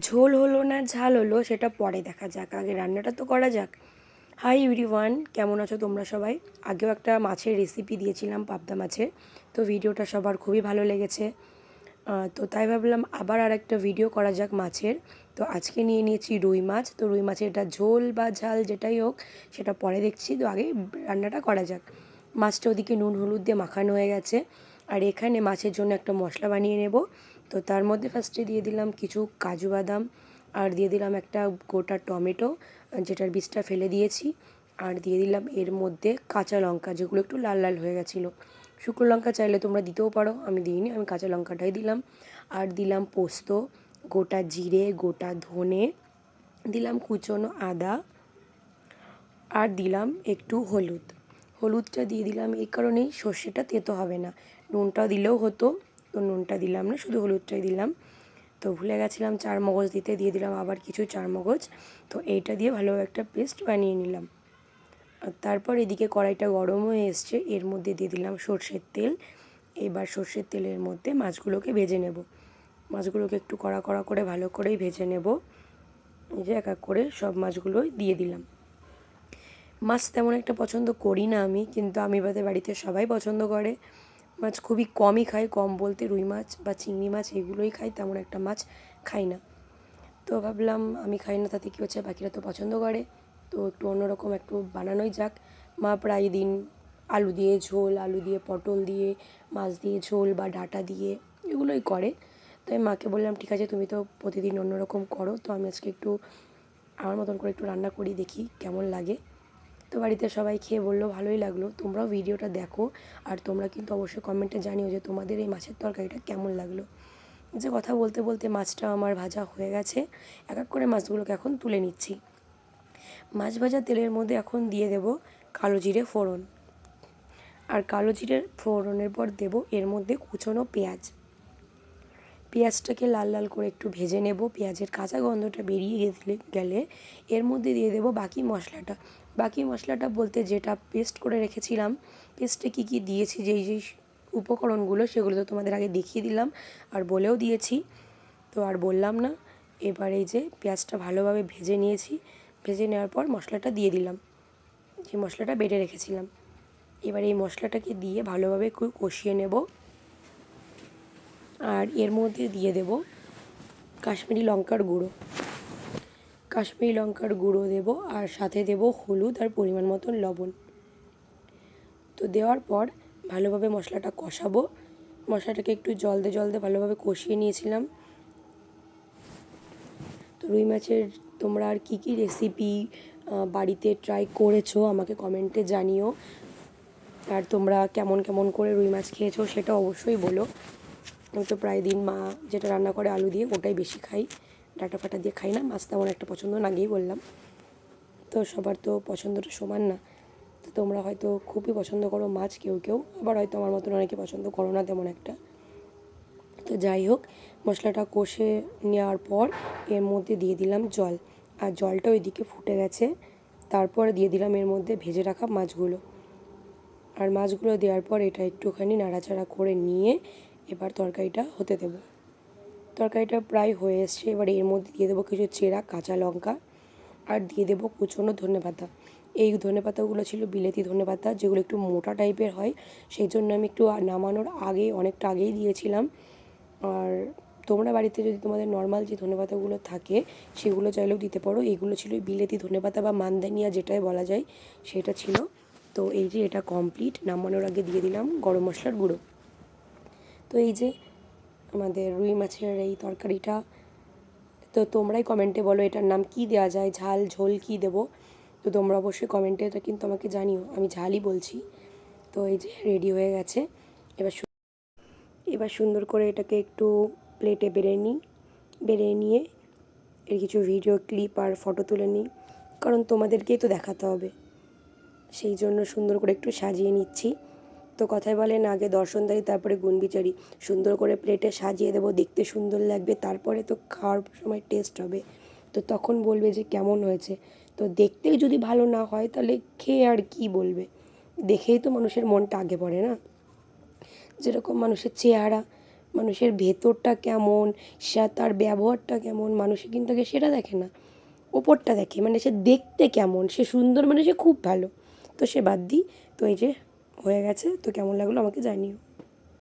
ঝোল হলো না ঝাল হলো সেটা পরে দেখা যাক, আগে রান্নাটা তো করা যাক। হাই এভরিওয়ান, কেমন আছো তোমরা সবাই? আগেও একটা মাছের রেসিপি দিয়েছিলাম, পাবদা মাছের। তো ভিডিওটা সবার খুবই ভালো লেগেছে, তো তাই ভাবলাম আবার আর একটা ভিডিও করা যাক মাছের। তো আজকে নিয়ে নিয়েছি রুই মাছ। তো রুই মাছের এটা ঝোল বা ঝাল যেটাই হোক সেটা পরে দেখছি, তো আগে রান্নাটা করা যাক। মাছটা ওদিকে নুন হলুদ দিয়ে মাখানো হয়ে গেছে, আর এখানে মাছের জন্য একটা মশলা বানিয়ে নেব। তো তার মধ্যে ফার্স্টে দিয়ে দিলাম কিছু কাজু বাদাম, আর দিয়ে দিলাম একটা গোটা টমেটো যেটার বীজটা ফেলে দিয়েছি, আর দিয়ে দিলাম এর মধ্যে কাঁচা লঙ্কা যেগুলো একটু লাল লাল হয়ে গেছিলো। শুকনো লঙ্কা চাইলে তোমরা দিতেও পারো, আমি দিইনি, আমি কাঁচা লঙ্কাটাই দিলাম। আর দিলাম পোস্ত, গোটা জিরে, গোটা ধনে, দিলাম কুচনো আদা, আর দিলাম একটু হলুদ। হলুদটা দিয়ে দিলাম এই কারণেই সর্ষেটা তেতো হবে না। নুনটা দিলেও হতো, তো নুনটা দিলাম না, শুধু হলুদটাই দিলাম। তো ভুলে গেছিলাম চারমগজ দিতে, দিয়ে দিলাম আবার কিছু চারমগজ। তো এইটা দিয়ে ভালো একটা পেস্ট বানিয়ে নিলাম। আর তারপর এদিকে কড়াইটা গরম হয়ে এসছে, এর মধ্যে দিয়ে দিলাম সর্ষের তেল। এবার সর্ষের তেলের মধ্যে মাছগুলোকে ভেজে নেব। মাছগুলোকে একটু কড়া কড়া করে ভালো করেই ভেজে নেব। এই যে এক এক করে সব মাছগুলোই দিয়ে দিলাম। মাছ তেমন একটা পছন্দ করি না আমি, কিন্তু আমি বাড়িতে সবাই পছন্দ করে। মাছ খুবই কমই খাই, কম বলতে রুই মাছ বা চিংড়ি মাছ এগুলোই খাই, তেমন একটা মাছ খাই না। তো ভাবলাম আমি খাই না তাতে কী হচ্ছে, বাকিরা তো পছন্দ করে, তো একটু অন্যরকম একটু বানানোই যাক। মা প্রায় দিন আলু দিয়ে ঝোল, আলু দিয়ে পটল দিয়ে, মাছ দিয়ে ঝোল বা ডাঁটা দিয়ে এগুলোই করে। তো আমি মাকে বললাম ঠিক আছে, তুমি তো প্রতিদিন অন্যরকম করো, তো আমি আজকে একটু আমার মতন করে একটু রান্না করি, দেখি কেমন লাগে। তো বাড়িতে সবাই খেয়ে বললো ভালোই লাগলো। তোমরাও ভিডিওটা দেখো, আর তোমরা কিন্তু অবশ্যই কমেন্টে জানিও যে তোমাদের এই মাছের তরকারিটা কেমন লাগলো। যে কথা বলতে বলতে মাছটা আমার ভাজা হয়ে গেছে, এক এক করে মাছগুলোকে এখন তুলে নিচ্ছি। মাছ ভাজা তেলের মধ্যে এখন দিয়ে দেব কালো জিরে ফোড়ন, আর কালো জিরে ফোড়নের পর দেব এর মধ্যে কুচনো পেঁয়াজ। পেঁয়াজটাকে লাল লাল করে একটু ভেজে নেব, পেঁয়াজের কাঁচা গন্ধটা বেরিয়ে গেলে এর মধ্যে দিয়ে দেব বাকি মশলাটা। বাকি মশলাটা বলতে যেটা পেস্ট করে রেখেছিলাম, পেস্টে কী কী দিয়েছি, যেই যেই উপকরণগুলো সেগুলো তো তোমাদের আগে দেখিয়ে দিলাম আর বলেও দিয়েছি, তো আর বললাম না। এবার এই যে পেঁয়াজটা ভালোভাবে ভেজে নিয়েছি, ভেজে নেওয়ার পর মশলাটা দিয়ে দিলাম, যে মশলাটা বেটে রেখেছিলাম। এবার এই মশলাটাকে দিয়ে ভালোভাবে কষিয়ে নেব, আর এর মধ্যে দিয়ে দেব কাশ্মীরি লঙ্কার গুঁড়ো। কাশ্মীরি লঙ্কার গুঁড়ো দেব, আর সাথে দেব হলুদ আর পরিমাণ মতন লবণ। তো দেওয়ার পর ভালোভাবে মশলাটা কষাবো। মশলাটাকে একটু জল দিয়ে ভালোভাবে কষিয়ে নিয়েছিলাম। তো রুই মাছের তোমরা আর কী কী রেসিপি বাড়িতে ট্রাই করেছো আমাকে কমেন্টে জানিও, আর তোমরা কেমন কেমন করে রুই মাছ খেয়েছো সেটা অবশ্যই বলো। আমি তো প্রায় দিন মা যেটা রান্না করে আলু দিয়ে ওটাই বেশি খাই, ডাঁটা ফাটা দিয়ে খাই না। মাছ তেমন একটা পছন্দ না, আগেই বললাম। তো সবার তো পছন্দটা সমান না, তো তোমরা হয়তো খুবই পছন্দ করো মাছ, কেউ কেউ আবার হয়তো আমার মতন অনেকে পছন্দ করো না তেমন একটা। তো যাই হোক, মশলাটা কষে নেওয়ার পর এর মধ্যে দিয়ে দিলাম জল, আর জলটা ওইদিকে ফুটে গেছে। তারপরে দিয়ে দিলাম এর মধ্যে ভেজে রাখা মাছগুলো, আর মাছগুলো দেওয়ার পর এটা একটুখানি নাড়াচাড়া করে নিয়ে এবার তরকারিটা হতে দেব। তরকারিটা প্রায় হয়ে এসছে, এবার এর মধ্যে দিয়ে দেবো কিছু চেরা কাঁচা লঙ্কা, আর দিয়ে দেবো কুচনো ধনেপাতা। এই ধনেপাতাগুলো ছিল বিলেতি ধনেপাতা, যেগুলো একটু মোটা টাইপের হয়, সেই জন্য আমি একটু নামানোর আগে অনেকটা আগেই দিয়েছিলাম। আর তোমরা বাড়িতে যদি তোমাদের নর্মাল যে ধনেপাতাগুলো থাকে সেগুলো চাইলেও দিতে পারো। এইগুলো ছিল বিলেতি ধনেপাতা বা মানদানিয়া যেটাই বলা যায় সেটা ছিল। তো এই যে এটা কমপ্লিট, নামানোর আগে দিয়ে দিলাম গরম মশলার গুঁড়ো। তো এই যে আমাদের রুই মাছের এই তরকারিটা, তো তোমরাই কমেন্টে বলো এটার নাম কী দেওয়া যায়, ঝাল ঝোল কী দেবো। তো তোমরা অবশ্যই কমেন্টে এটা কিন্তু আমাকে জানিও, আমি ঝালই বলছি। তো এই যে রেডি হয়ে গেছে। এবার এবার সুন্দর করে এটাকে একটু প্লেটে বেড়ে নিয়ে এর কিছু ভিডিও ক্লিপ আর ফটো তুলে নিই, কারণ তোমাদেরকেই তো দেখাতে হবে, সেই জন্য সুন্দর করে একটু সাজিয়ে নিচ্ছি। তো কথায় বলেন আগে দর্শনদারি তারপরে গুণবিচারী। সুন্দর করে প্লেটে সাজিয়ে দেবো, দেখতে সুন্দর লাগবে, তারপরে তো খাওয়ার সময় টেস্ট হবে, তো তখন বলবে যে কেমন হয়েছে। তো দেখতেই যদি ভালো না হয় তাহলে খেয়ে আর কি বলবে, দেখেই তো মানুষের মনটা আগে পড়ে না। যেরকম মানুষের চেহারা, মানুষের ভেতরটা কেমন, তার ব্যবহারটা কেমন, মানুষে কিন্তু আগে সেটা দেখে না, ওপরটা দেখে, মানে সে দেখতে কেমন, সে সুন্দর মানে সে খুব ভালো। তো সে বাদ দিই। তো এই যে হয়ে গেছে, তো কেমন লাগলো আমাকে জানিও।